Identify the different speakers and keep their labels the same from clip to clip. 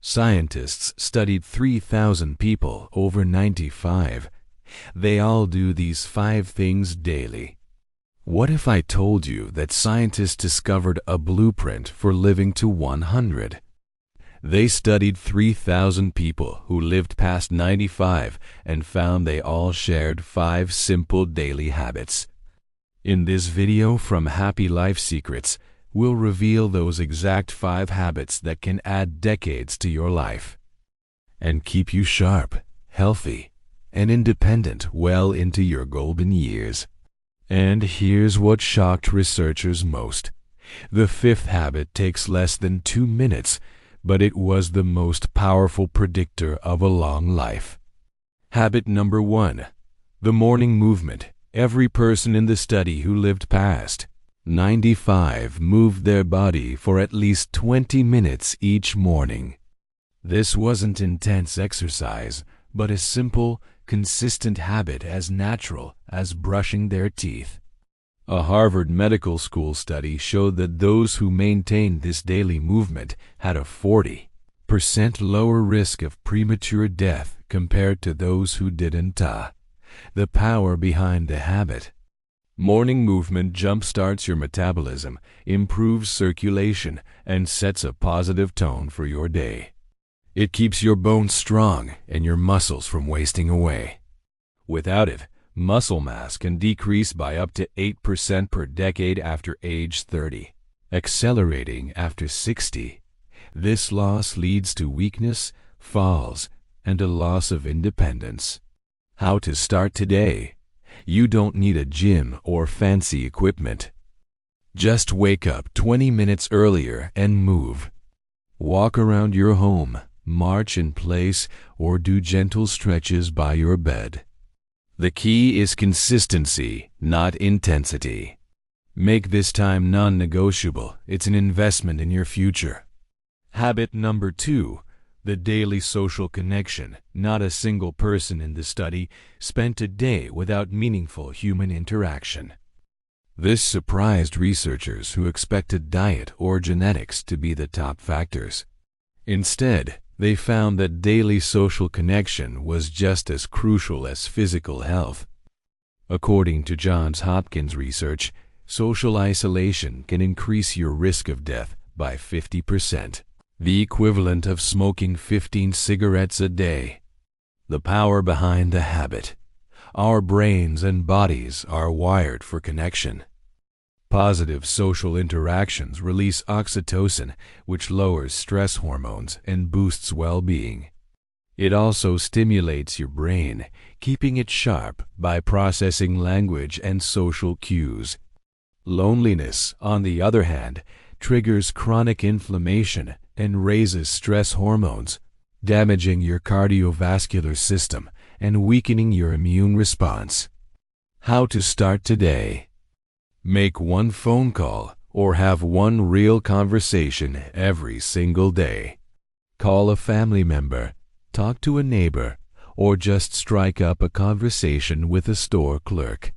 Speaker 1: Scientists studied 3,000 people over 95. They all do these 5 things daily. What if I told you that scientists discovered a blueprint for living to 100? They studied 3,000 people who lived past 95 and found they all shared 5 simple daily habits. In this video from Happy Life Secrets, we'll reveal those exact 5 habits that can add decades to your life and keep you sharp, healthy, and independent well into your golden years. And here's what shocked researchers most. The 5th habit takes less than 2 minutes, but it was the most powerful predictor of a long life. Habit number 1. The morning movement. Every person in the study who lived past 95 moved their body for at least 20 minutes each morning. This wasn't intense exercise, but a simple, consistent habit as natural as brushing their teeth. A Harvard Medical School study showed that those who maintained this daily movement had a 40% lower risk of premature death compared to those who didn't. The power behind the habit. Morning movement jumpstarts your metabolism, improves circulation, and sets a positive tone for your day. It keeps your bones strong and your muscles from wasting away. Without it, muscle mass can decrease by up to 8% per decade after age 30, accelerating after 60. This loss leads to weakness, falls, and a loss of independence. How to start today? You don't need a gym or fancy equipment. Just wake up 20 minutes earlier and move. Walk around your home, march in place, or do gentle stretches by your bed. The key is consistency, not intensity. Make this time non-negotiable. It's an investment in your future. Habit number 2. The daily social connection. Not a single person in the study spent a day without meaningful human interaction. This surprised researchers who expected diet or genetics to be the top factors. Instead, they found that daily social connection was just as crucial as physical health. According to Johns Hopkins research, social isolation can increase your risk of death by 50%. The equivalent of smoking 15 cigarettes a day. The power behind the habit. Our brains and bodies are wired for connection. Positive social interactions release oxytocin, which lowers stress hormones and boosts well-being. It also stimulates your brain, keeping it sharp by processing language and social cues. Loneliness, on the other hand, triggers chronic inflammation and raises stress hormones, damaging your cardiovascular system and weakening your immune response. How to start today? Make one phone call or have one real conversation every single day. Call a family member, talk to a neighbor, or just strike up a conversation with a store clerk.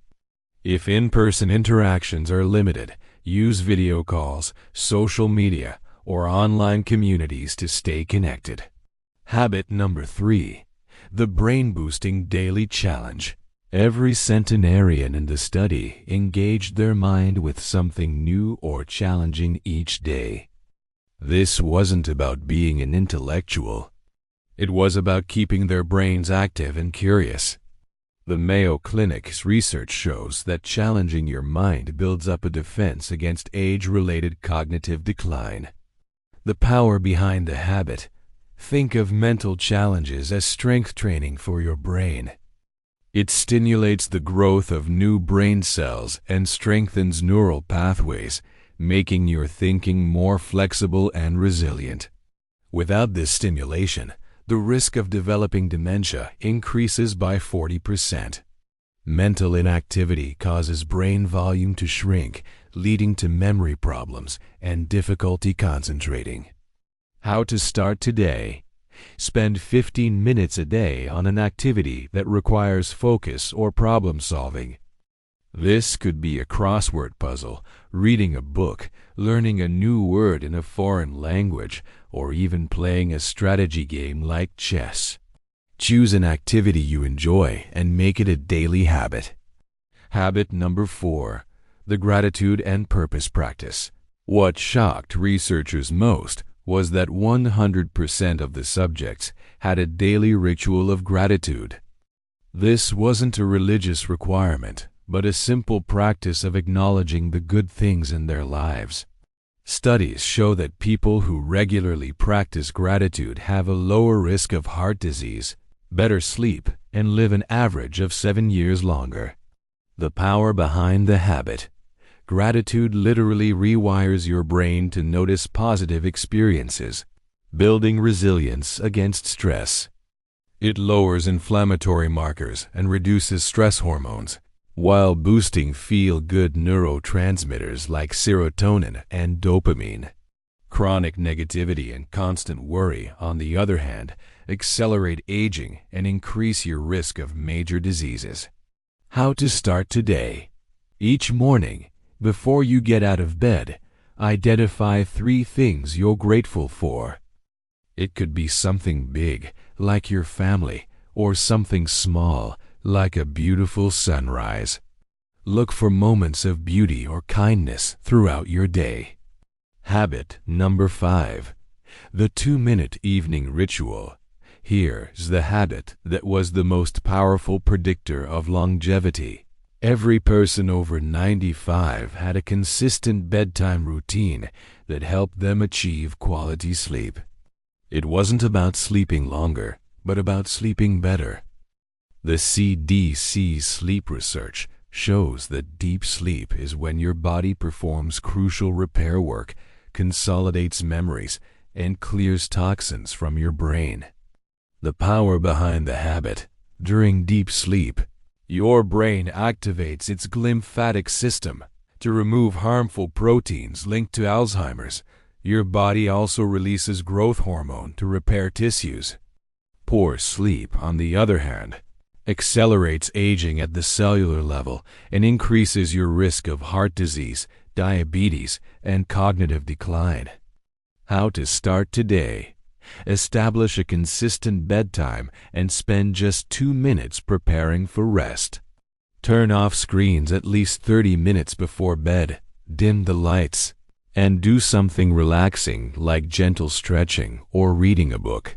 Speaker 1: If in-person interactions are limited, use video calls, social media, or online communities to stay connected. Habit number 3. The brain-boosting daily challenge. Every centenarian in the study engaged their mind with something new or challenging each day. This wasn't about being an intellectual. It was about keeping their brains active and curious. The Mayo Clinic's research shows that challenging your mind builds up a defense against age-related cognitive decline. The power behind the habit. Think of mental challenges as strength training for your brain. It stimulates the growth of new brain cells and strengthens neural pathways, making your thinking more flexible and resilient. Without this stimulation, the risk of developing dementia increases by 40%. Mental inactivity causes brain volume to shrink, leading to memory problems and difficulty concentrating. How to start today? Spend 15 minutes a day on an activity that requires focus or problem solving. This could be a crossword puzzle, reading a book, learning a new word in a foreign language, or even playing a strategy game like chess. Choose an activity you enjoy and make it a daily habit. Habit number 4, the gratitude and purpose practice. What shocked researchers most was that 100% of the subjects had a daily ritual of gratitude. This wasn't a religious requirement, but a simple practice of acknowledging the good things in their lives. Studies show that people who regularly practice gratitude have a lower risk of heart disease, better sleep, and live an average of 7 years longer. The power behind the habit. Gratitude literally rewires your brain to notice positive experiences, building resilience against stress. It lowers inflammatory markers and reduces stress hormones, while boosting feel-good neurotransmitters like serotonin and dopamine. Chronic negativity and constant worry, on the other hand, accelerate aging and increase your risk of major diseases. How to start today. Each morning, before you get out of bed, identify 3 things you're grateful for. It could be something big, like your family, or something small, like a beautiful sunrise. Look for moments of beauty or kindness throughout your day. Habit number 5, the 2-minute evening ritual. Here's the habit that was the most powerful predictor of longevity. Every person over 95 had a consistent bedtime routine that helped them achieve quality sleep. It wasn't about sleeping longer, but about sleeping better. The CDC sleep research shows that deep sleep is when your body performs crucial repair work, consolidates memories, and clears toxins from your brain. The power behind the habit. During deep sleep, your brain activates its glymphatic system to remove harmful proteins linked to Alzheimer's. Your body also releases growth hormone to repair tissues. Poor sleep, on the other hand, accelerates aging at the cellular level and increases your risk of heart disease, diabetes, and cognitive decline. How to start today. Establish a consistent bedtime and spend just 2 minutes preparing for rest. Turn off screens at least 30 minutes before bed, dim the lights, and do something relaxing like gentle stretching or reading a book.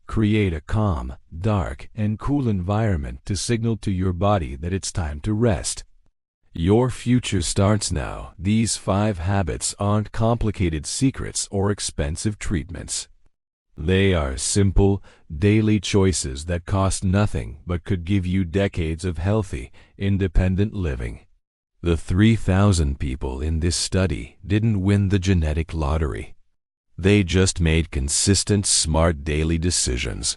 Speaker 1: Create a calm, dark, and cool environment to signal to your body that it's time to rest. Your future starts now. These 5 habits aren't complicated secrets or expensive treatments. They are simple, daily choices that cost nothing but could give you decades of healthy, independent living. The 3,000 people in this study didn't win the genetic lottery. They just made consistent, smart daily decisions.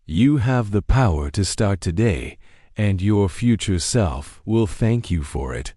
Speaker 1: You have the power to start today, and your future self will thank you for it.